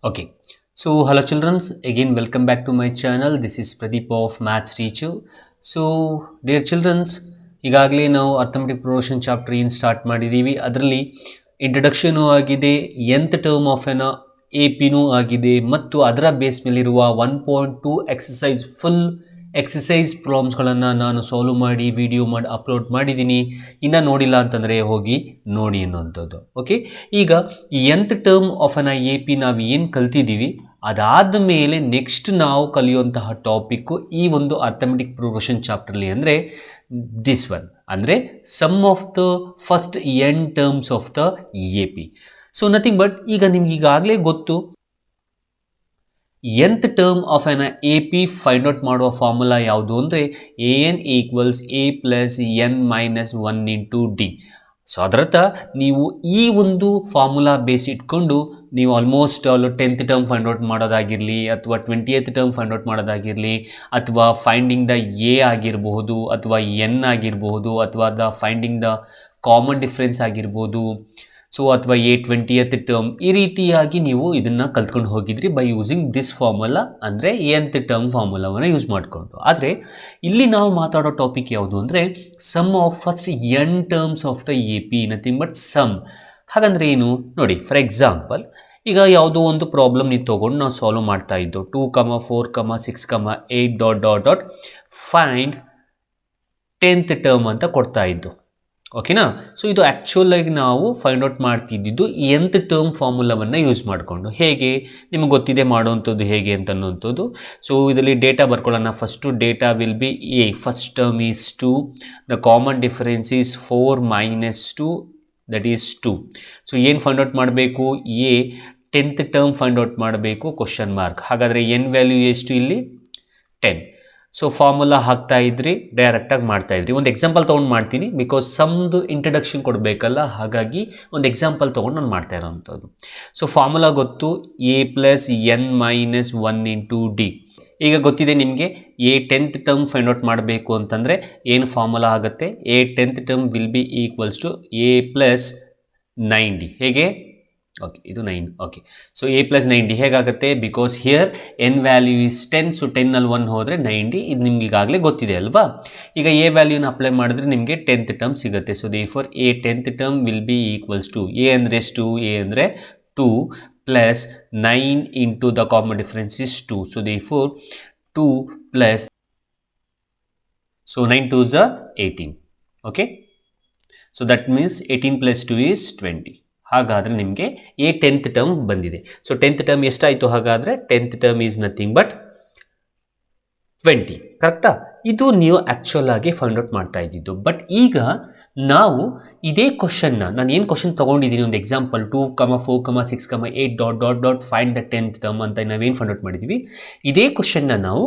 Okay, so hello children, again welcome back to my channel. This is Pradeep of Maths Teacher. So dear children, ಈಗಾಗಲೇ ನಾವು arithmetic progression chapter ಏನು start ಮಾಡಿದ್ದೀವಿ. ಅದರಲ್ಲಿ ಇಂಟ್ರಡಕ್ಷನು ಆಗಿದೆ, nth term of an A ಪಿನೂ ಆಗಿದೆ ಮತ್ತು ಅದರ ಬೇಸ್ ಮೇಲಿರುವ 1.2 ಎಕ್ಸಸೈಸ್ ಫುಲ್ ಎಕ್ಸಸೈಸ್ ಪ್ರಾಬ್ಲಮ್ಸ್ಗಳನ್ನು ನಾನು ಸಾಲ್ವ್ ಮಾಡಿ ವಿಡಿಯೋ ಮಾಡಿ ಅಪ್ಲೋಡ್ ಮಾಡಿದ್ದೀನಿ. ಇನ್ನು ನೋಡಿಲ್ಲ ಅಂತಂದರೆ ಹೋಗಿ ನೋಡಿ ಅನ್ನೋಂಥದ್ದು. ಓಕೆ, ಈಗ ಎಂತ್ term of an A P ನಾವು ಏನು ಕಲ್ತಿದ್ದೀವಿ, ಅದಾದ ಮೇಲೆ ನೆಕ್ಸ್ಟ್ ನಾವು ಕಲಿಯುವಂತಹ ಟಾಪಿಕ್ಕು ಈ ಒಂದು ಅರ್ಥಮೆಟಿಕ್ ಪ್ರೋಗ್ರೆಷನ್ ಚಾಪ್ಟರ್ಲಿ ಅಂದರೆ ದಿಸ್ ಒನ್, ಅಂದರೆ sum of the first n terms of the A P. So nothing but ಈಗ ನಿಮ್ಗೆ ಈಗಾಗಲೇ ಗೊತ್ತು nth term of an A P find out ಮಾಡುವ ಫಾರ್ಮುಲಾ ಯಾವುದು ಅಂದರೆ a n equals a plus n minus 1 into d. So ಅದರರ್ಥ ನೀವು ಈ ಒಂದು ಫಾರ್ಮುಲಾ ಬೇಸ್ ಇಟ್ಕೊಂಡು ನೀವು almost 10th term find out ಮಾಡೋದಾಗಿರಲಿ ಅಥವಾ 20th ಟರ್ಮ್ ಫೈಂಡ್ ಔಟ್ ಮಾಡೋದಾಗಿರಲಿ ಅಥವಾ ಫೈಂಡಿಂಗ್ ದ ಎ ಆಗಿರಬಹುದು ಅಥವಾ ಎನ್ ಆಗಿರಬಹುದು ಅಥವಾ ಫೈಂಡಿಂಗ್ ದ ಕಾಮನ್ ಡಿಫ್ರೆನ್ಸ್ ಆಗಿರ್ಬೋದು, ಸೊ ಅಥವಾ 20th ಟರ್ಮ್, ಈ ರೀತಿಯಾಗಿ ನೀವು ಇದನ್ನು ಕಲ್ತ್ಕೊಂಡು ಹೋಗಿದ್ರಿ ಬೈ ಯೂಸಿಂಗ್ ದಿಸ್ ಫಾರ್ಮುಲಾ, ಅಂದರೆ ಎಂತ್ ಟರ್ಮ್ ಫಾರ್ಮುಲಾವನ್ನು ಯೂಸ್ ಮಾಡಿಕೊಂಡು. ಆದರೆ ಇಲ್ಲಿ ನಾವು ಮಾತಾಡೋ ಟಾಪಿಕ್ ಯಾವುದು ಅಂದರೆ sum of first n terms of the A P, nothing but sum. ಹಾಗಂದ್ರೆ ಏನು ನೋಡಿ, ಫಾರ್ ಎಕ್ಸಾಂಪಲ್ ಈಗ ಯಾವುದೋ ಒಂದು ಪ್ರಾಬ್ಲಮ್ ನೀವು ತೊಗೊಂಡು ನಾವು ಸಾಲ್ವ್ ಮಾಡ್ತಾ ಇದ್ದು 2, 4, 6, 8 dot dot dot find 10th term ಅಂತ ಕೊಡ್ತಾ ಇದ್ದು. ಓಕೆನಾ? ಸೊ ಇದು ಆ್ಯಕ್ಚುಲಾಗಿ ನಾವು ಫೈಂಡ್ ಔಟ್ ಮಾಡ್ತಿದ್ದು ಎಂತ್ ಟರ್ಮ್ ಫಾರ್ಮುಲಾವನ್ನು ಯೂಸ್ ಮಾಡಿಕೊಂಡು. ಹೇಗೆ ನಿಮಗೆ ಗೊತ್ತಿದೆ ಮಾಡುವಂಥದ್ದು ಹೇಗೆ ಅಂತ ಅನ್ನೋಂಥದ್ದು. ಸೊ ಇದರಲ್ಲಿ ಡೇಟಾ ಬರ್ಕೊಳ್ಳೋಣ. First data will be a, first term is 2, the common difference is 4 minus 2, that is 2. So ಏನು ಫೈಂಡ್ ಔಟ್ ಮಾಡಬೇಕು? A 10th term find out ಮಾಡಬೇಕು, ಕ್ವಶನ್ ಮಾರ್ಕ್. ಹಾಗಾದರೆ ಎನ್ ವ್ಯಾಲ್ಯೂ ಎಷ್ಟು ಇಲ್ಲಿ? 10. ಸೊ ಫಾರ್ಮುಲಾ ಹಾಕ್ತಾ ಇದ್ರಿ, ಡೈರೆಕ್ಟಾಗಿ ಮಾಡ್ತಾ ಇದ್ರಿ. ಒಂದು ಎಕ್ಸಾಂಪಲ್ ತೊಗೊಂಡು ಮಾಡ್ತೀನಿ, ಬಿಕಾಸ್ ಸಮ್ದು ಇಂಟ್ರಡಕ್ಷನ್ ಕೊಡಬೇಕಲ್ಲ, ಹಾಗಾಗಿ ಒಂದು ಎಕ್ಸಾಂಪಲ್ ತೊಗೊಂಡು ನಾನು ಮಾಡ್ತಾ ಇರೋವಂಥದ್ದು. ಸೊ ಫಾರ್ಮುಲಾ ಗೊತ್ತು, A plus n minus 1 into D. ಈಗ ಗೊತ್ತಿದೆ ನಿಮಗೆ a 10th term find out ಮಾಡಬೇಕು ಅಂತಂದರೆ ಏನು ಫಾರ್ಮುಲಾ ಆಗುತ್ತೆ? A 10th term will be equals to a plus 9ಡಿ. ಹೇಗೆ? ಓಕೆ, ಇದು 9. ಓಕೆ, ಸೊ ಎ ಪ್ಲಸ್ 9ಡಿ ಹೇಗಾಗುತ್ತೆ? Because here n value is 10, so 10ನಲ್ಲಿ 1 ಹೋದರೆ 9ಡಿ. ಇದು ನಿಮ್ಗೆ ಈಗಾಗಲೇ ಗೊತ್ತಿದೆ ಅಲ್ವಾ? ಈಗ ಎ ವ್ಯಾಲ್ಯೂನ ಅಪ್ಲೈ ಮಾಡಿದ್ರೆ ನಿಮಗೆ 10th ಟರ್ಮ್ ಸಿಗುತ್ತೆ. So therefore a 10th term will be equals to a ಅಂದರೆ ಎಷ್ಟು? ಎ ಅಂದರೆ 2 plus 9 into the common difference is 2. So therefore 2 plus, so 9 2s are 18. Okay, so that means 18 plus 2 is 20. ಹಾಗಾದರೆ ನಿಮಗೆ a 10th term ಬಂದಿದೆ. ಸೊ 10th term ಎಷ್ಟಾಯಿತು? ಹಾಗಾದರೆ 10th term is nothing but 20. ಕರೆಕ್ಟಾ? ಇದು ನೀವು ಆ್ಯಕ್ಚುಲ್ ಆಗಿ ಫೈಂಡ್ ಔಟ್ ಮಾಡ್ತಾ ಇದ್ದಿದ್ದು. ಬಟ್ ಈಗ ನಾವು ಇದೇ ಕ್ವಶನ್ನ, ನಾನು ಏನು ಕ್ವಶನ್ ತೊಗೊಂಡಿದ್ದೀನಿ, ಒಂದು example 2, 4, 6, 8 dot dot dot find the 10th term ಅಂತ ನಾವೇನು ಫೈಂಡ್ ಔಟ್ ಮಾಡಿದ್ದೀವಿ, ಇದೇ ಕ್ವಶನ್ನ ನಾವು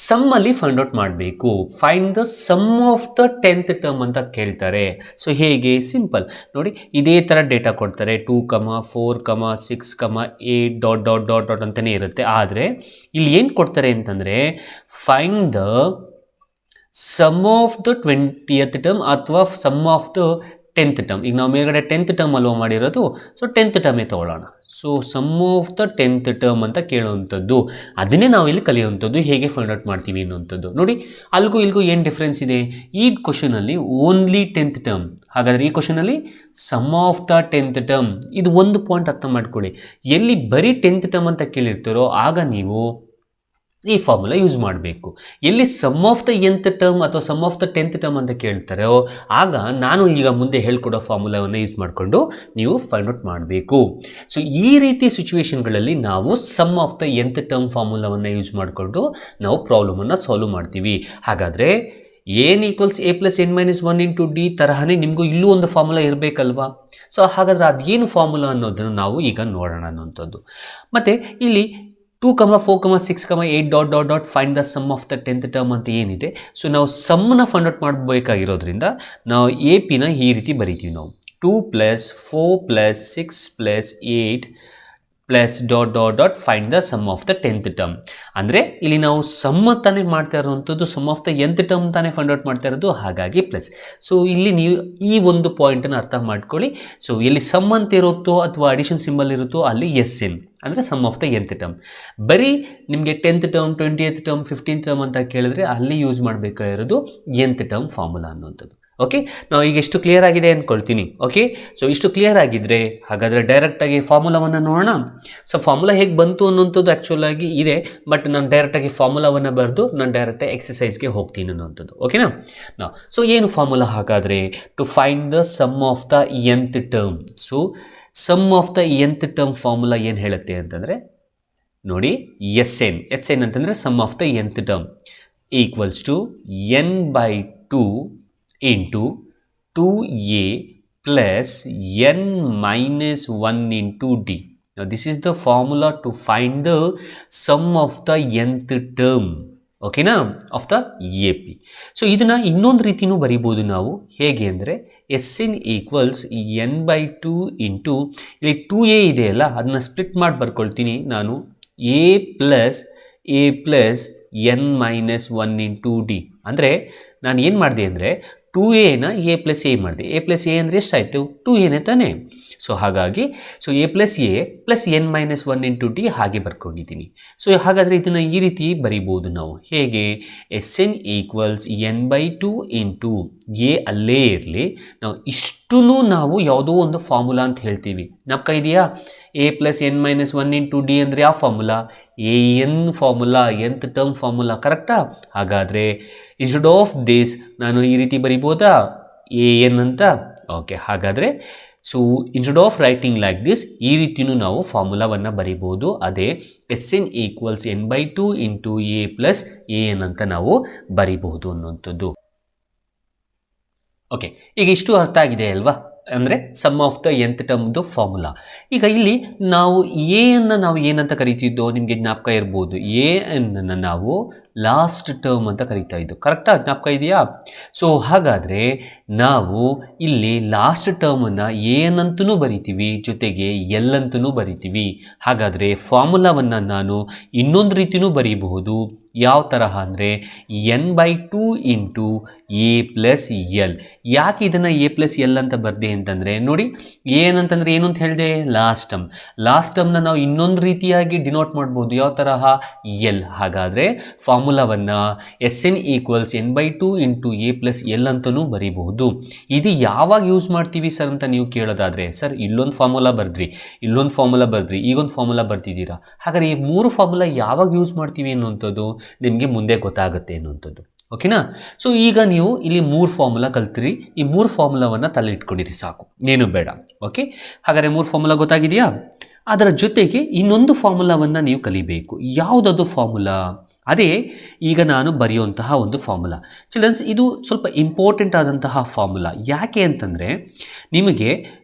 ಸಮ್ಮಲ್ಲಿ ಫೈಂಡ್ ಔಟ್ ಮಾಡಬೇಕು. Find the sum of the 10th term ಅಂತ ಕೇಳ್ತಾರೆ. ಸೊ ಹೇಗೆ? ಸಿಂಪಲ್ ನೋಡಿ, ಇದೇ ಥರ ಡೇಟಾ ಕೊಡ್ತಾರೆ, 2, 4, 6, 8 ಡಾಟ್ ಡಾಟ್ ಡಾಟ್ ಡಾಟ್ ಅಂತಲೇ ಇರುತ್ತೆ. ಆದರೆ ಇಲ್ಲಿ ಏನು ಕೊಡ್ತಾರೆ ಅಂತಂದರೆ find the sum of the 20th term ಅಥವಾ sum of the 10th term. ಈಗ ನಾವು ಮೇಲ್ಗಡೆ 10th ಟರ್ಮ್ ಅಲ್ವಾ ಮಾಡಿರೋದು, ಸೊ 10th ಟರ್ಮೇ ತೊಗೊಳ್ಳೋಣ. So sum of the 10th term ಅಂತ ಕೇಳುವಂಥದ್ದು, ಅದನ್ನೇ ನಾವು ಇಲ್ಲಿ ಕಲಿಯುವಂಥದ್ದು, ಹೇಗೆ ಫೈಂಡ್ ಔಟ್ ಮಾಡ್ತೀವಿ ಅನ್ನುವಂಥದ್ದು. ನೋಡಿ, ಅಲ್ಗೂ ಇಲ್ಗೂ ಏನು ಡಿಫ್ರೆನ್ಸ್ ಇದೆ? ಈ ಕ್ವಶನಲ್ಲಿ ಓನ್ಲಿ 10th ಟರ್ಮ್, ಹಾಗಾದರೆ ಈ ಕ್ವಶನಲ್ಲಿ sum of the 10th term. ಇದು ಒಂದು ಪಾಯಿಂಟ್ ಅರ್ಥ ಮಾಡ್ಕೊಳ್ಳಿ, ಎಲ್ಲಿ ಬರೀ 10th ಟರ್ಮ್ ಅಂತ ಕೇಳಿರ್ತಾರೋ ಆಗ ನೀವು ಈ ಫಾರ್ಮುಲಾ ಯೂಸ್ ಮಾಡಬೇಕು. ಎಲ್ಲಿ sum of the nth term ಅಥವಾ sum of the 10th term ಅಂತ ಕೇಳ್ತಾರೋ ಆಗ ನಾನು ಈಗ ಮುಂದೆ ಹೇಳ್ಕೊಡೋ ಫಾರ್ಮುಲಾವನ್ನು ಯೂಸ್ ಮಾಡಿಕೊಂಡು ನೀವು ಫೈಂಡ್ ಔಟ್ ಮಾಡಬೇಕು. ಸೊ ಈ ರೀತಿ ಸಿಚುವೇಶನ್ಗಳಲ್ಲಿ ನಾವು sum of the nth term ಫಾರ್ಮುಲಾವನ್ನು ಯೂಸ್ ಮಾಡಿಕೊಂಡು ನಾವು ಪ್ರಾಬ್ಲಮನ್ನು ಸಾಲ್ವ್ ಮಾಡ್ತೀವಿ. ಹಾಗಾದರೆ n equals a plus n minus 1 into d ತರಹನೇ ನಿಮಗೂ ಇಲ್ಲೂ ಒಂದು ಫಾರ್ಮುಲಾ ಇರಬೇಕಲ್ವಾ? ಸೊ ಹಾಗಾದರೆ ಅದೇನು ಫಾರ್ಮುಲಾ ಅನ್ನೋದನ್ನು ನಾವು ಈಗ ನೋಡೋಣ ಅನ್ನೋಂಥದ್ದು. ಮತ್ತು ಇಲ್ಲಿ 2, 4, 6, 8 dot dot dot find the sum of the 10th term ಅಂತ ಏನಿದೆ, ಸೊ ನಾವು ಸಮ್ಮನ್ನ ಫೈಂಡ್ ಔಟ್ ಮಾಡಬೇಕಾಗಿರೋದ್ರಿಂದ ನಾವು ಎ ಪಿನ ಈ ರೀತಿ ಬರಿತೀವಿ. ನಾವು 2 plus 4 plus 6 plus 8 plus dot dot dot find the sum of the 10th term. ಅಂದರೆ ಇಲ್ಲಿ ನಾವು ಸಮ್ ತಾನೇ ಮಾಡ್ತಾ ಇರೋವಂಥದ್ದು, sum of the nth term ತಾನೇ ಫೈಂಡ್ ಔಟ್ ಮಾಡ್ತಾ ಇರೋದು, ಹಾಗಾಗಿ ಪ್ಲಸ್. ಸೊ ಇಲ್ಲಿ ನೀವು ಈ ಒಂದು ಪಾಯಿಂಟನ್ನು ಅರ್ಥ ಮಾಡ್ಕೊಳ್ಳಿ. ಸೊ ಎಲ್ಲಿ ಸಮ್ ಅಂತ ಇರುತ್ತೋ ಅಥವಾ ಅಡಿಷನ್ ಸಿಂಬಲ್ ಇರುತ್ತೋ ಅಲ್ಲಿ ಎಸ್ ಎನ್, ಅಂದರೆ sum of the nth term. ಬರೀ ನಿಮಗೆ 10th term 20th term 15th term ಅಂತ ಕೇಳಿದ್ರೆ ಅಲ್ಲಿ ಯೂಸ್ ಮಾಡಬೇಕಾಗಿರೋದು nth ಟರ್ಮ್ ಫಾರ್ಮುಲಾ ಅನ್ನುವಂಥದ್ದು. ಓಕೆ, ನಾವು ಈಗ ಎಷ್ಟು ಕ್ಲಿಯರ್ ಆಗಿದೆ ಅಂದ್ಕೊಳ್ತೀನಿ. ಓಕೆ, ಸೊ ಇಷ್ಟು ಕ್ಲಿಯರ್ ಆಗಿದ್ದರೆ ಹಾಗಾದರೆ ಡೈರೆಕ್ಟಾಗಿ ಫಾರ್ಮುಲಾವನ್ನು ನೋಡೋಣ. ಸೊ ಫಾರ್ಮುಲಾ ಹೇಗೆ ಬಂತು ಅನ್ನುವಂಥದ್ದು ಆ್ಯಕ್ಚುಲ್ ಆಗಿ ಇದೆ, ಬಟ್ ನಾನು ಡೈರೆಕ್ಟಾಗಿ ಫಾರ್ಮುಲಾವನ್ನು ಬರೆದು ನಾನು ಡೈರೆಕ್ಟಾಗಿ ಎಕ್ಸಸೈಸ್ಗೆ ಹೋಗ್ತೀನಿ ಅನ್ನುವಂಥದ್ದು. ಓಕೆನಾ. ನಾವು ಸೊ ಏನು ಫಾರ್ಮುಲಾ ಹಾಗಾದರೆ to find the sum of the nth term. So sum of the nth term formula ಏನು ಹೇಳುತ್ತೆ ಅಂತಂದರೆ ನೋಡಿ, ಎಸ್ ಎನ್ ಅಂತಂದರೆ sum of the nth term equals to n/2 into 2a plus n minus 1 into d. Now this is the formula to find the sum of the nth term. ಓಕೆನಾ, of the AP. So ಇದನ್ನು ಇನ್ನೊಂದು ರೀತಿಯೂ ಬರಿಬೋದು ನಾವು. ಹೇಗೆ ಅಂದರೆ SN equals n/2 into ಇಲ್ಲಿ 2a ಇದೆಯಲ್ಲ ಅದನ್ನು ಸ್ಪ್ಲಿಟ್ ಮಾಡಿ ಬರ್ಕೊಳ್ತೀನಿ ನಾನು. a plus n minus 1 into D. ಅಂದರೆ ನಾನು ಏನು ಮಾಡಿದೆ ಅಂದರೆ 2a a ಪ್ಲಸ್ ಎ ಮಾಡಿದೆ. a ಪ್ಲಸ್ ಎ ಅಂದರೆ ಎಷ್ಟಾಯಿತು? 2a ತಾನೇ. ಸೊ ಹಾಗಾಗಿ a plus A plus n minus 1 into D ಹಾಗೆ ಬರ್ಕೊಂಡಿದ್ದೀನಿ. ಸೊ ಹಾಗಾದರೆ ಇದನ್ನು ಈ ರೀತಿ ಬರಿಬೋದು ನಾವು. ಹೇಗೆ? SN equals n/2 into A ಅಲ್ಲೇ ಇರಲಿ, ನಾವು ಇಷ್ಟೂ ನಾವು ಯಾವುದೋ ಒಂದು ಫಾರ್ಮುಲಾ ಅಂತ ಹೇಳ್ತೀವಿ. ನಮ್ಕ ಇದೆಯಾ? a plus n minus 1 into D ಅಂದರೆ ಯಾವ formula? N formula, nth term formula. ಕರೆಕ್ಟಾ? ಹಾಗಾದರೆ ಇನ್ಸ್ಟೆಡ್ ಆಫ್ ದಿಸ್ ನಾನು ಈ ರೀತಿ ಬರಿಬೋದಾ? ಎನ್ ಅಂತ. ಓಕೆ, ಹಾಗಾದರೆ so instead of writing like this ಈ ರೀತಿಯೂ ನಾವು ಫಾರ್ಮುಲಾವನ್ನು ಬರಿಬೋದು. ಅದೇ SN equals n/2 into a plus N ಅಂತ ನಾವು ಬರಿಬಹುದು ಅನ್ನುವಂಥದ್ದು. ಓಕೆ, ಈಗ ಇಷ್ಟು ಅರ್ಥ ಆಗಿದೆ ಅಲ್ವಾ? ಅಂದರೆ ಸಮ್ ಆಫ್ ದ nth ಟರ್ಮ್ದು ಫಾರ್ಮುಲಾ. ಈಗ ಇಲ್ಲಿ ನಾವು ಎ ಅನ್ನು ನಾವು ಏನಂತ ಕರಿತಿದ್ದೋ ನಿಮಗೆ ಜ್ಞಾಪಕ ಇರ್ಬೋದು. ಎ ಅನ್ನು ನಾವು ಲಾಸ್ಟ್ ಟರ್ಮ್ ಅಂತ ಕರಿತಾ ಇದ್ದು. ಕರೆಕ್ಟಾಗಿ ಜ್ಞಾಪಕ ಇದೆಯಾ? ಸೊ ಹಾಗಾದರೆ ನಾವು ಇಲ್ಲಿ ಲಾಸ್ಟ್ ಟರ್ಮನ್ನು ಎನ್ ಅಂತೂ ಬರಿತೀವಿ, ಜೊತೆಗೆ ಎಲ್ ಅಂತೂ ಬರಿತೀವಿ. ಹಾಗಾದರೆ ಫಾರ್ಮುಲಾವನ್ನು ನಾನು ಇನ್ನೊಂದು ರೀತಿಯೂ ಬರೀಬಹುದು. ಯಾವ ತರಹ ಅಂದರೆ n/2 into a plus L. ಯಾಕೆ ಇದನ್ನು ಎ ಪ್ಲಸ್ ಎಲ್ ಅಂತ ಬರ್ದೆ ಅಂತಂದರೆ ನೋಡಿ, ಏನಂತಂದರೆ ಏನು ಅಂತ ಹೇಳಿದೆ? Last term. ಲಾಸ್ಟ್ ಟರ್ಮ್ನ ನಾವು ಇನ್ನೊಂದು ರೀತಿಯಾಗಿ ಡಿನೋಟ್ ಮಾಡ್ಬೋದು. ಯಾವ ತರಹ? ಎಲ್. ಹಾಗಾದರೆ ಫಾರ್ಮುಲಾವನ್ನು SN equals n/2 into a plus L ಅಂತಲೂ ಬರೀಬಹುದು. ಇದು ಯಾವಾಗ ಯೂಸ್ ಮಾಡ್ತೀವಿ ಸರ್ ಅಂತ ನೀವು ಕೇಳೋದಾದರೆ, ಸರ್ ಇಲ್ಲೊಂದು ಫಾರ್ಮುಲಾ ಬರೆದ್ರಿ, ಇಲ್ಲೊಂದು ಫಾರ್ಮುಲಾ ಬರೆದ್ರಿ, ಈಗೊಂದು ಫಾರ್ಮುಲಾ ಬರ್ತಿದ್ದೀರಾ. ಹಾಗಾದರೆ ಈ ಮೂರು ಫಾರ್ಮುಲಾ ಯಾವಾಗ ಯೂಸ್ ಮಾಡ್ತೀವಿ ಅನ್ನುವಂಥದ್ದು ನಿಮಗೆ ಮುಂದೆ ಗೊತ್ತಾಗುತ್ತೆ ಅನ್ನುವಂಥದ್ದು. ಓಕೆನಾ. ಸೊ ಈಗ ನೀವು ಇಲ್ಲಿ 3 ಫಾರ್ಮುಲಾ ಕಲ್ತಿರಿ. ಈ 3 ಫಾರ್ಮುಲಾವನ್ನು ತಲೆ ಇಟ್ಕೊಂಡಿರಿ ಸಾಕು, ಏನು ಬೇಡ. ಓಕೆ, ಹಾಗಾದರೆ 3 ಫಾರ್ಮುಲಾ ಗೊತ್ತಾಗಿದೆಯಾ? ಅದರ ಜೊತೆಗೆ ಇನ್ನೊಂದು ಫಾರ್ಮುಲಾವನ್ನು ನೀವು ಕಲಿಬೇಕು. ಯಾವುದದು ಫಾರ್ಮುಲಾ? ಅದೇ ಈಗ ನಾನು ಬರೆಯುವಂತಹ ಒಂದು ಫಾರ್ಮುಲಾ. ಚಿಲ್ಡ್ರನ್ಸ್, ಇದು ಸ್ವಲ್ಪ ಇಂಪಾರ್ಟೆಂಟ್ ಆದಂತಹ ಫಾರ್ಮುಲಾ. ಯಾಕೆ ಅಂತಂದರೆ ನಿಮಗೆ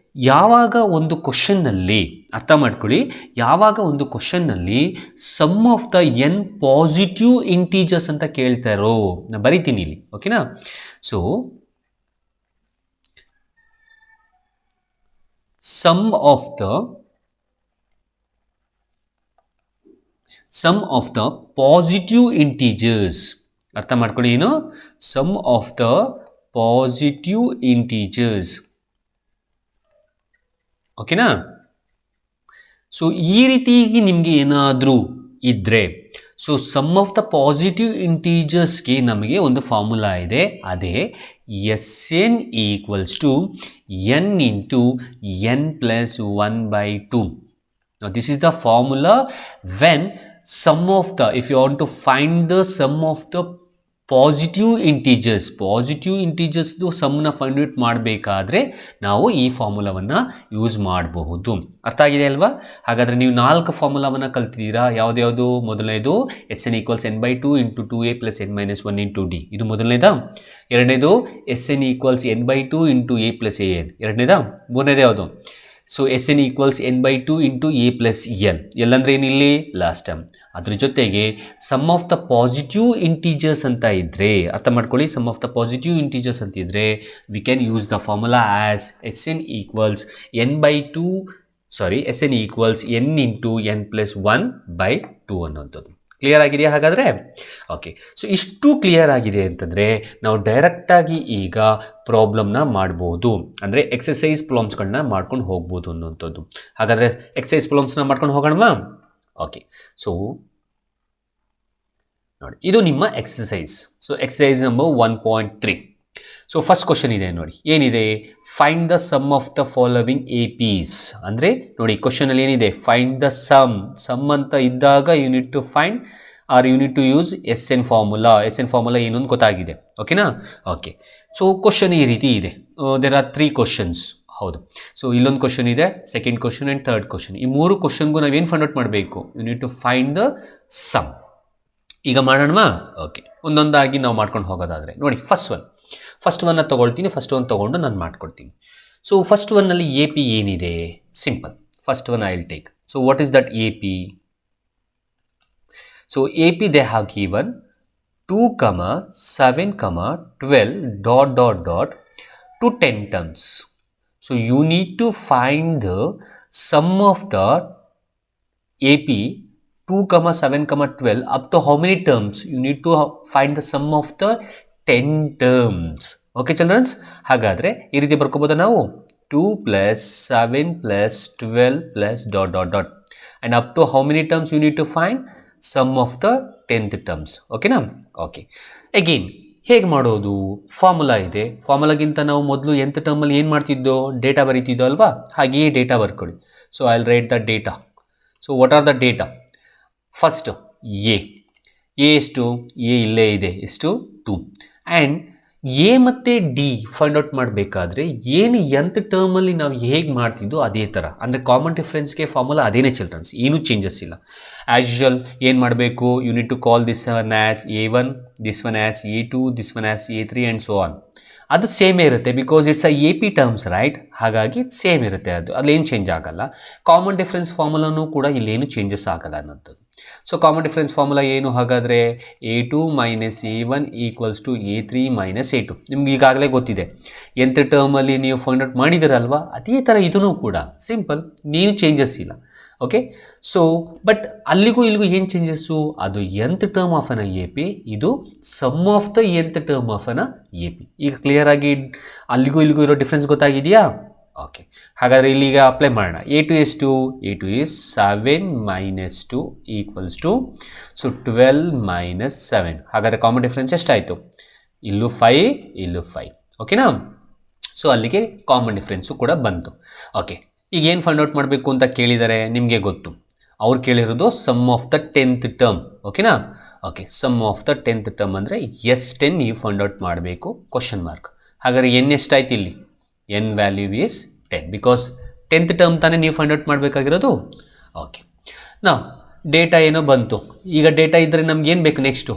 ಯಾವಾಗ ಒಂದು ಕ್ವಶನ್ನಲ್ಲಿ ಅರ್ಥ ಮಾಡ್ಕೊಳ್ಳಿ, ಯಾವಾಗ ಒಂದು ಕ್ವಶನ್ನಲ್ಲಿ sum of the n positive integers ಅಂತ ಕೇಳ್ತಾರೋ, ನಾನು ಬರಿತೀನಿ ಇಲ್ಲಿ. ಓಕೆನಾ. So sum of the positive integers. ಅರ್ಥ ಮಾಡ್ಕೊಳ್ಳಿ, ಏನು? Sum of the positive integers. ಓಕೆನಾ. ಸೊ ಈ ರೀತಿಯಾಗಿ ನಿಮಗೆ ಏನಾದರೂ ಇದ್ದರೆ, so sum of the positive ಇಂಟೀಜರ್ಸ್ಗೆ ನಮಗೆ ಒಂದು ಫಾರ್ಮುಲಾ ಇದೆ. ಅದೇ SN equals to n into n plus 1/2. Now this is the formula when sum of the, if you want to find the sum of the positive ಇಂಟೀಜರ್ಸ್ದು ಸಮ್ನ find out ಮಾಡಬೇಕಾದ್ರೆ ನಾವು ಈ ಫಾರ್ಮುಲಾವನ್ನು ಯೂಸ್ ಮಾಡಬಹುದು. ಅರ್ಥ ಆಗಿದೆ ಅಲ್ವಾ? ಹಾಗಾದರೆ ನೀವು 4 ಫಾರ್ಮುಲಾವನ್ನು ಕಲ್ತಿದ್ದೀರಾ. ಯಾವುದ್ಯಾವುದು? ಮೊದಲನೇದು SN equals n/2 into 2a plus n minus 1 into d, ಇದು ಮೊದಲನೇದಾ. ಎರಡನೇದು SN equals n/2 into a plus an, ಎರಡನೇದಾ. ಮೂರನೇದು ಯಾವುದು? So SN equals n/2 into a plus l ಅಂದರೆ ಏನಿಲ್ಲಿ? Last term. ಅದ್ರ ಜೊತೆಗೆ sum of the positive integers ಅಂತ ಇದ್ದರೆ, ಅರ್ಥ ಮಾಡ್ಕೊಳ್ಳಿ, sum of the positive integers ಅಂತ ಇದ್ದರೆ we can use the formula as SN equals n into n plus 1/2 ಅನ್ನೋಂಥದ್ದು. ಕ್ಲಿಯರ್ ಆಗಿದೆಯಾ ಹಾಗಾದರೆ? ಓಕೆ, ಸೊ ಇಷ್ಟು ಕ್ಲಿಯರ್ ಆಗಿದೆ ಅಂತಂದರೆ ನಾವು ಡೈರೆಕ್ಟಾಗಿ ಈಗ ಪ್ರಾಬ್ಲಮ್ನ ಮಾಡ್ಬೋದು, ಅಂದರೆ ಎಕ್ಸಸೈಸ್ ಪ್ರಾಬ್ಲಮ್ಸ್ಗಳನ್ನ ಮಾಡ್ಕೊಂಡು ಹೋಗ್ಬೋದು ಅನ್ನೋಂಥದ್ದು. ಹಾಗಾದರೆ ಎಕ್ಸಸೈಸ್ ಪ್ರಾಬ್ಲಮ್ಸ್ನ ಮಾಡ್ಕೊಂಡು ಹೋಗೋಣವಾ? ಓಕೆ, ಸೊ ನೋಡಿ, ಇದು ನಿಮ್ಮ exercise. So exercise number 1.3. So first question ಇದೆ ನೋಡಿ, ಏನಿದೆ? Find the sum of the following A Ps. ಅಂದರೆ ನೋಡಿ, ಕ್ವಶನಲ್ಲಿ ಏನಿದೆ? ಫೈಂಡ್ ದ ಸಮ್ ಅಂತ ಇದ್ದಾಗ you need to find or you need to use S N formula. S N formula ಏನು ಅಂತ ಗೊತ್ತಾಗಿದೆ, ಓಕೆನಾ? ಓಕೆ, ಸೊ ಕ್ವಶನ್ ಈ ರೀತಿ ಇದೆ. There are 3 questions. ಹೌದು, ಸೊ ಇಲ್ಲೊಂದು ಕ್ವಶನ್ ಇದೆ, second question and third question. ಈ 3 ಕ್ವಶನ್ಗೂ ನಾವೇನು ಫೈಂಡ್ ಔಟ್ ಮಾಡಬೇಕು? You need to find the sum. ಈಗ ಮಾಡೋಣವಾ? ಓಕೆ, ಒಂದೊಂದಾಗಿ ನಾವು ಮಾಡ್ಕೊಂಡು ಹೋಗೋದಾದರೆ ನೋಡಿ, ಫಸ್ಟ್ ಒನ್ನ ತೊಗೊಳ್ತೀನಿ. ಫಸ್ಟ್ ಒನ್ ತೊಗೊಂಡು ನಾನು ಮಾಡ್ಕೊಡ್ತೀನಿ. ಸೊ ಫಸ್ಟ್ ಒನ್ನಲ್ಲಿ ಎ ಪಿ ಏನಿದೆ? Simple. First one I will take. So what is that A P? So A P they have given 2, 7, 12 to 10 terms. So you need to find the sum of the AP 2, 7, 12 up to how many terms? You need to find the sum of the 10 terms. Okay children, ಹಾಗಾದರೆ ಈ ರೀತಿ ಬರ್ಕೋಬೋದಾ ನಾವು? 2 + 7 + 12 .. and up to how many terms you need to find? Sum of the 10th terms. ಓಕೆನಾ? Okay, again ಹೇಗೆ ಮಾಡೋದು? Formula ಇದೆ. ಫಾರ್ಮುಲಾಗಿಂತ ನಾವು ಮೊದಲು nth ಟರ್ಮಲ್ಲಿ ಏನು ಮಾಡ್ತಿದ್ದೋ? ಡೇಟಾ ಬರೀತಿದ್ದೋ ಅಲ್ವಾ? ಹಾಗೆಯೇ ಡೇಟಾ ಬರ್ಕೊಳ್ಳಿ. So I will write the data. So what are the data? First A ಎಷ್ಟು? ಎ ಇಲ್ಲೇ ಇದೆ. ಎಷ್ಟು? 2. ಆ್ಯಂಡ್ ಎ ಮತ್ತು ಡಿ ಫೈಂಡ್ ಔಟ್ ಮಾಡಬೇಕಾದ್ರೆ ಏನು nth ಟರ್ಮಲ್ಲಿ ನಾವು ಹೇಗೆ ಮಾಡ್ತಿದ್ದೋ ಅದೇ ಥರ, ಅಂದರೆ ಕಾಮನ್ ಡಿಫ್ರೆನ್ಸ್ಗೆ ಫಾರ್ಮುಲಾ ಅದೇನೇ ಚಿಲ್ಡ್ರನ್ಸ್, ಏನೂ ಚೇಂಜಸ್ ಇಲ್ಲ. ಆ್ಯಸ್ ಯೂಶುವಲ್ ಏನು ಮಾಡಬೇಕು? You need to call this one as A1, this one as A2, this one as A3 and so on. ಅದು ಸೇಮೇ ಇರುತ್ತೆ, because it's A P terms, right? ಹಾಗಾಗಿ ಸೇಮ್ ಇರುತ್ತೆ, ಅಲ್ಲೇನು ಚೇಂಜ್ ಆಗಲ್ಲ. ಕಾಮನ್ ಡಿಫ್ರೆನ್ಸ್ ಫಾರ್ಮುಲಾನೂ ಕೂಡ ಇಲ್ಲೇನು ಚೇಂಜಸ್ ಆಗಲ್ಲ ಅನ್ನೋಂಥದ್ದು. ಸೊ ಕಾಮನ್ ಡಿಫ್ರೆನ್ಸ್ ಫಾರ್ಮುಲಾ ಏನು ಹಾಗಾದರೆ? A2 - A1 = A3 - A2. ನಿಮ್ಗೆ ಈಗಾಗಲೇ ಗೊತ್ತಿದೆ. nth ಟರ್ಮಲ್ಲಿ ನೀವು ಫೈಂಡ್ ಔಟ್ ಮಾಡಿದಿರಲ್ವಾ? ಅದೇ ಥರ ಇದೂ ಕೂಡ ಸಿಂಪಲ್, ಏನು ಚೇಂಜಸ್ ಇಲ್ಲ. ಓಕೆ, ಸೊ ಬಟ್ ಅಲ್ಲಿಗೂ ಇಲ್ಲಿಗೂ ಏನು ಚೇಂಜಸ್ಸು? ಅದು nth term of an A P, ಇದು sum of the nth term of an A P. ಈಗ ಕ್ಲಿಯರ್ ಆಗಿ ಅಲ್ಲಿಗೂ ಇಲ್ಲಿಗೂ ಇರೋ ಡಿಫ್ರೆನ್ಸ್ ಗೊತ್ತಾಗಿದೆಯಾ? ಓಕೆ, ಹಾಗಾದರೆ ಇಲ್ಲಿಗ ಅಪ್ಲೈ ಮಾಡೋಣ. A2 ಎಷ್ಟು? A2 is 7 - 2 = so 12 - 7. ಹಾಗಾದರೆ ಕಾಮನ್ ಡಿಫ್ರೆನ್ಸ್ ಎಷ್ಟಾಯಿತು? ಇಲ್ಲೂ 5, ಇಲ್ಲೂ 5. ಓಕೆನಾ? ಸೊ ಅಲ್ಲಿಗೆ ಕಾಮನ್ ಡಿಫ್ರೆನ್ಸು ಕೂಡ ಬಂತು. ಓಕೆ, ಈಗ ಏನು ಫೈಂಡ್ ಔಟ್ ಮಾಡಬೇಕು ಅಂತ ಕೇಳಿದರೆ ನಿಮಗೆ ಗೊತ್ತು. ಅವ್ರು ಕೇಳಿರೋದು sum of the 10th term. ಓಕೆನಾ? Okay, sum of the 10th term ಅಂದರೆ S10 ನೀವು ಫೈಂಡ್ ಔಟ್ ಮಾಡಬೇಕು, ಕ್ವಶನ್ ಮಾರ್ಕ್. ಹಾಗಾದರೆ ಎನ್ ಎಷ್ಟಾಯ್ತು ಇಲ್ಲಿ? N value is 10, because 10th term ತಾನೇ ನೀವು ಫೈಂಡ್ ಔಟ್ ಮಾಡಬೇಕಾಗಿರೋದು. ಓಕೆ, ನಾ ಡೇಟಾ ಏನೋ ಬಂತು. ಈಗ ಡೇಟಾ ಇದ್ದರೆ ನಮ್ಗೇನು ಬೇಕು? ನೆಕ್ಸ್ಟು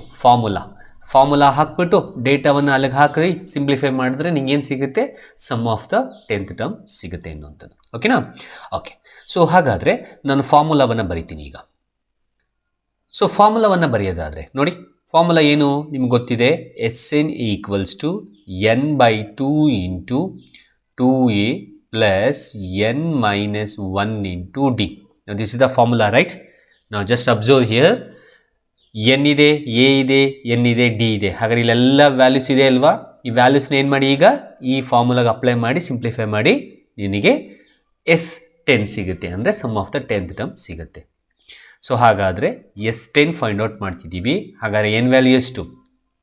ಫಾರ್ಮುಲಾ ಹಾಕ್ಬಿಟ್ಟು ಡೇಟಾವನ್ನು ಅಲ್ಲಿಗೆ ಹಾಕಿ ಸಿಂಪ್ಲಿಫೈ ಮಾಡಿದ್ರೆ ನಿಂಗೆ ಏನು ಸಿಗುತ್ತೆ? Some of the 10th term ಸಿಗುತ್ತೆ ಅನ್ನುವಂಥದ್ದು. ಓಕೆನಾ? ಓಕೆ, ಸೊ ಹಾಗಾದರೆ ನಾನು ಫಾರ್ಮುಲಾವನ್ನು ಬರಿತೀನಿ ಈಗ. ಸೊ ಫಾರ್ಮುಲಾವನ್ನು ಬರೆಯೋದಾದರೆ ನೋಡಿ, ಫಾರ್ಮುಲಾ ಏನು ನಿಮ್ಗೆ ಗೊತ್ತಿದೆ? Sn = n/2 × 2a + n - 1 × d. Now this is the formula, right? Now just observe here. N ಇದೆ, ಎ ಇದೆ, ಎನ್ ಇದೆ, ಡಿ ಇದೆ. ಹಾಗಾದ್ರೆ ಇಲ್ಲೆಲ್ಲ ವ್ಯಾಲ್ಯೂಸ್ ಇದೆ ಅಲ್ವಾ? ಈ ವ್ಯಾಲ್ಯೂಸ್ನ ಏನು ಮಾಡಿ, ಈಗ ಈ ಫಾರ್ಮುಲಾಗೆ ಅಪ್ಲೈ ಮಾಡಿ ಸಿಂಪ್ಲಿಫೈ ಮಾಡಿ ನಿನಗೆ S10 ಸಿಗುತ್ತೆ, ಅಂದರೆ sum of the 10th term ಸಿಗುತ್ತೆ. ಸೊ ಹಾಗಾದರೆ S10 ಫೈಂಡ್ ಔಟ್ ಮಾಡ್ತಿದ್ದೀವಿ. ಹಾಗಾದರೆ ಎನ್ ವ್ಯಾಲ್ಯೂ ಎಷ್ಟು?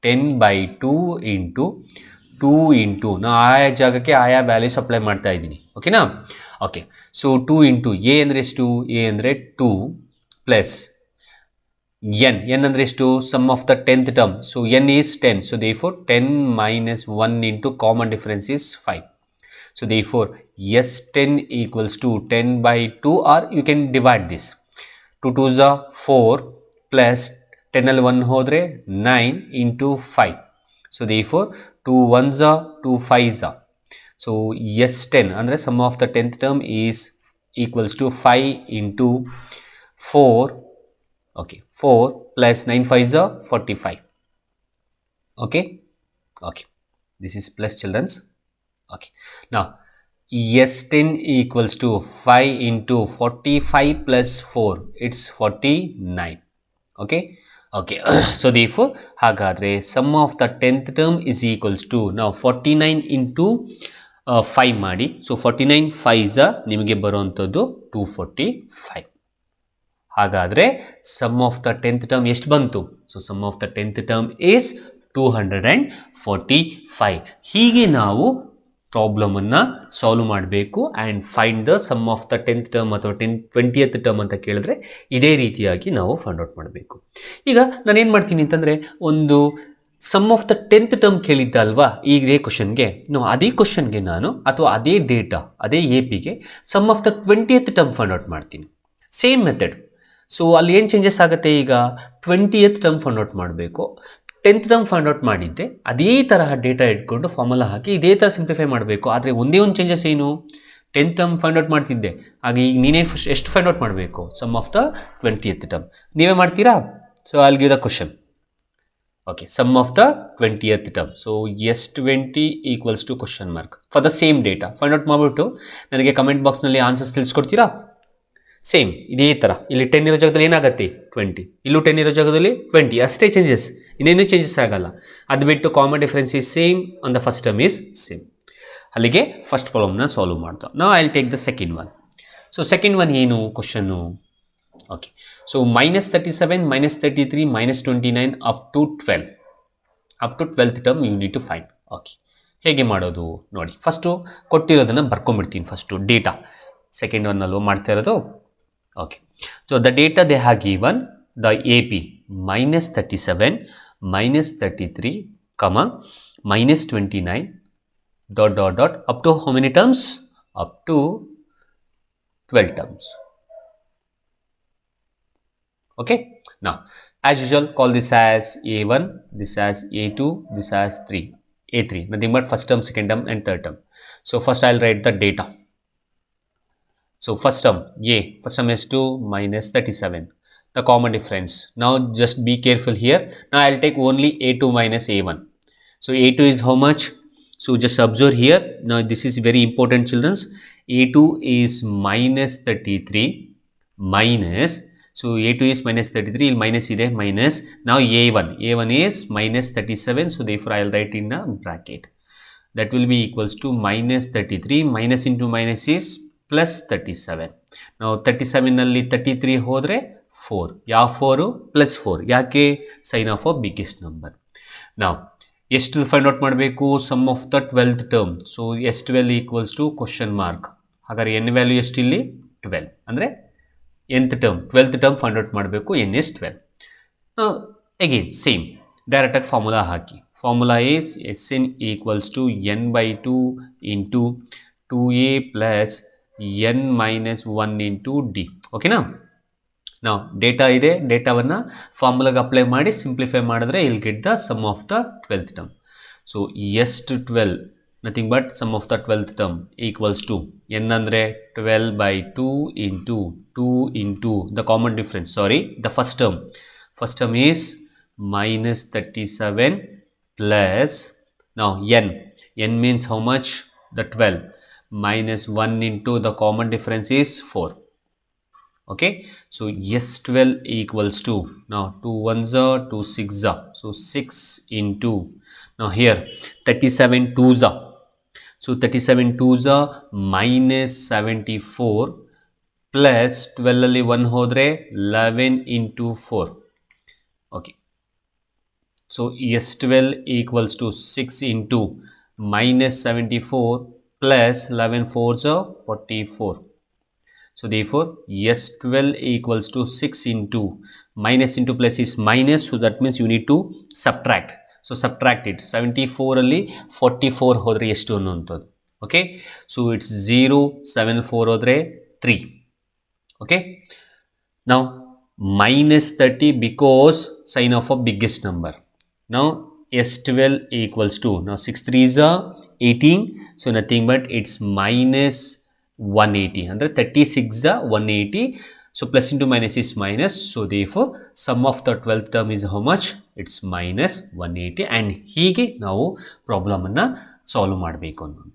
10/2 × 2 × ನಾನು ಆಯಾ ಜಾಗಕ್ಕೆ ಆಯಾ ವ್ಯಾಲ್ಯೂಸ್ ಅಪ್ಲೈ ಮಾಡ್ತಾ ಇದ್ದೀನಿ. ಓಕೆನಾ? ಓಕೆ, ಸೊ 2 × ಎ ಅಂದರೆ ಎಷ್ಟು? ಎ ಅಂದರೆ 2 ಪ್ಲಸ್ n ಅಂದರೆ ಎಷ್ಟು? Sum of the 10th term. So n is 10. So therefore 10 - 1 × common difference is 5. So therefore S10 = 10/2, are you can divide this. 2 × 2 = 4 plus 10ಅಲ್ಲಿ 1 ಹೋದರೆ 9 × 5. ಸೊ ದೇರ್ಫೋರ್ 2 × 1 = 2 × 5 = ಸೊ S10 ಅಂದರೆ sum of the 10th term is = 5 × 4. Okay, 4 plus 9 5s are 45. Okay, this is plus children's. Okay, now S10 = 5 × 45 + 4, it's 49. Okay okay so therefore ಹಾಗಾದರೆ sum of the 10th term is equals to ನಾವು 49 into 5 ಮಾಡಿ. So 49 5 ನಿಮಗೆ ಬರುವಂಥದ್ದು 245. ಹಾಗಾದರೆ sum of the 10th term ಎಷ್ಟು ಬಂತು? So sum of the 10th term is 245. ಹೀಗೆ ನಾವು ಪ್ರಾಬ್ಲಮನ್ನು ಸಾಲ್ವ್ ಮಾಡಬೇಕು and find the sum of the 10th term ಅಥವಾ 20th ಟರ್ಮ್ ಅಂತ ಕೇಳಿದ್ರೆ ಇದೇ ರೀತಿಯಾಗಿ ನಾವು ಫೈಂಡ್ ಔಟ್ ಮಾಡಬೇಕು. ಈಗ ನಾನೇನು ಮಾಡ್ತೀನಿ ಅಂತಂದರೆ, ಒಂದು some of the 10th term ಕೇಳಿದ್ದ ಅಲ್ವಾ ಇದೇ ಕ್ವಶನ್ಗೆ, ಅದೇ ಕ್ವಶನ್ಗೆ ನಾನು ಅಥವಾ ಅದೇ ಡೇಟಾ ಅದೇ ಎ ಪಿಗೆ sum of the 20th term find out ಮಾಡ್ತೀನಿ. Same method. ಸೊ ಅಲ್ಲಿ ಏನು ಚೇಂಜಸ್ ಆಗುತ್ತೆ, ಈಗ 20th ಟರ್ಮ್ ಫೈಂಡ್ ಔಟ್ ಮಾಡಬೇಕು. 10th ಟರ್ಮ್ ಫೈಂಡ್ ಔಟ್ ಮಾಡಿದ್ದೆ ಅದೇ ತರಹ ಡೇಟಾ ಇಟ್ಕೊಂಡು ಫಾರ್ಮುಲಾ ಹಾಕಿ ಇದೇ ಥರ ಸಿಂಪ್ಲಿಫೈ ಮಾಡಬೇಕು. ಆದರೆ ಒಂದೇ ಒಂದು ಚೇಂಜಸ್ ಏನು, 10th ಟರ್ಮ್ ಫೈಂಡ್ ಔಟ್ ಮಾಡ್ತಿದ್ದೆ, ಹಾಗೆ ಈಗ ನೀನೇ ಎಷ್ಟು ಫೈಂಡ್ ಔಟ್ ಮಾಡಬೇಕು, sum of the 20th term. ನೀವೇ ಮಾಡ್ತೀರಾ? So I will give the question. Okay, sum of the 20th term. So S20 equals to question mark for the same data find out ಮಾಡಿಬಿಟ್ಟು ನನಗೆ comment ಬಾಕ್ಸ್ನಲ್ಲಿ answers ತಿಳಿಸ್ಕೊಡ್ತೀರಾ? Same ಇದೇ ಥರ ಇಲ್ಲಿ 10 ಇರೋ ಜಾಗದಲ್ಲಿ ಏನಾಗುತ್ತೆ 20, ಇಲ್ಲೂ 10 ಇರೋ ಜಾಗದಲ್ಲಿ 20, ಅಷ್ಟೇ ಚೇಂಜಸ್, ಇನ್ನೇನು ಚೇಂಜಸ್ ಆಗಲ್ಲ. ಅದು ಬಿಟ್ಟು common difference is same on the first term is same. ಅಲ್ಲಿಗೆ ಫಸ್ಟ್ ಪ್ರಾಬ್ಲಮ್ನ ಸಾಲ್ವ್ ಮಾಡ್ತಾ ನಾವು I will take the second one. So second one ಏನು ಕ್ವಶನ್ನು? Okay, so -37, -33, -29 up to 12th term you need to find. Okay, ಹೇಗೆ ಮಾಡೋದು ನೋಡಿ. First ಕೊಟ್ಟಿರೋದನ್ನು ಬರ್ಕೊಂಬಿಡ್ತೀನಿ. ಫಸ್ಟು ಡೇಟಾ ಸೆಕೆಂಡ್ ಒನ್ನಲ್ಲೂ ಮಾಡ್ತಾ ಇರೋದು. Okay, so the data they have given the AP -37, -33, -29 ... up to how many terms? Up to 12 terms. Okay, now as usual call this as A1, this as A2, this as A3, nothing but first term, second term and third term. So first I'll write the data. So first term A, first term is 2 -37, the common difference. Now just be careful here. Now I'll take only A2 minus A1. So A2 is how much? So just observe here. Now this is very important, children. A2 is -33 minus, so A2 is -33, minus ide minus. Now A1 is -37, so therefore I'll write in a bracket. That will be equals to -33, minus into minus is +37. ನಾವು 37ನಲ್ಲಿ 33 ಹೋದರೆ 4, ಯಾವ 4 +4, ಯಾಕೆ sign of a biggest number. ನಾವು ಎಷ್ಟು find out ಮಾಡಬೇಕು? Sum of the 12th term. So S12 equals to question mark. ಹಾಗಾದ್ರೆ n value ಎಷ್ಟು ಇಲ್ಲಿ 12, ಅಂದರೆ nth term 12th term find out ಮಾಡಬೇಕು. n is 12. ಅಗೇನ್ ಸೇಮ್ ಡೈರೆಕ್ಟಾಗಿ ಫಾರ್ಮುಲಾ ಹಾಕಿ. Formula is Sn equals to n/2 into 2a plus n -1 into d. ಓಕೆನಾ? ನಾವು data ಇದೆ, ಡೇಟಾವನ್ನು ಫಾರ್ಮುಲಾಗೆ ಅಪ್ಲೈ ಮಾಡಿ ಸಿಂಪ್ಲಿಫೈ ಮಾಡಿದ್ರೆ I'll get the sum of the 12th term. So S12 nothing but sum of the 12th term equals to n ಅಂದರೆ 12/2 into 2 into the common difference, sorry the first term is -37 plus ನಾವು n means how much? The 12 minus 1 into the common difference is 4. Okay, so S12 equals to, now 2 1s are 2 6s are, so 6 into, now here 37 2s are, so 37 2s are -74 plus 12 ಅಲ್ಲಿ 1 ಹೋದರೆ 11 into 4. Okay, so S12 equals to 6 into -74 plus 11 4s are 44. So therefore S12 equals to 6 into minus into plus is minus, so that means you need to subtract. So subtract it. 74 ಅಲ್ಲಿ 44 ಹೋದರೆ ಎಷ್ಟು ಅನ್ನುವಂಥದ್ದು. Okay, so it's 0 74 ಹೋದರೆ 3. Okay, now -30 because sign of a biggest number. Now S12 equals to, now 6 3s are 18, so nothing but it's -180, ಅಂದರೆ 36 180. So plus into minus is minus, so therefore sum of the 12th term is how much? It's -180. and ಹೀಗೆ ನಾವು ಪ್ರಾಬ್ಲಮನ್ನು solve ಮಾಡಬೇಕು ಅನ್ನೋದು.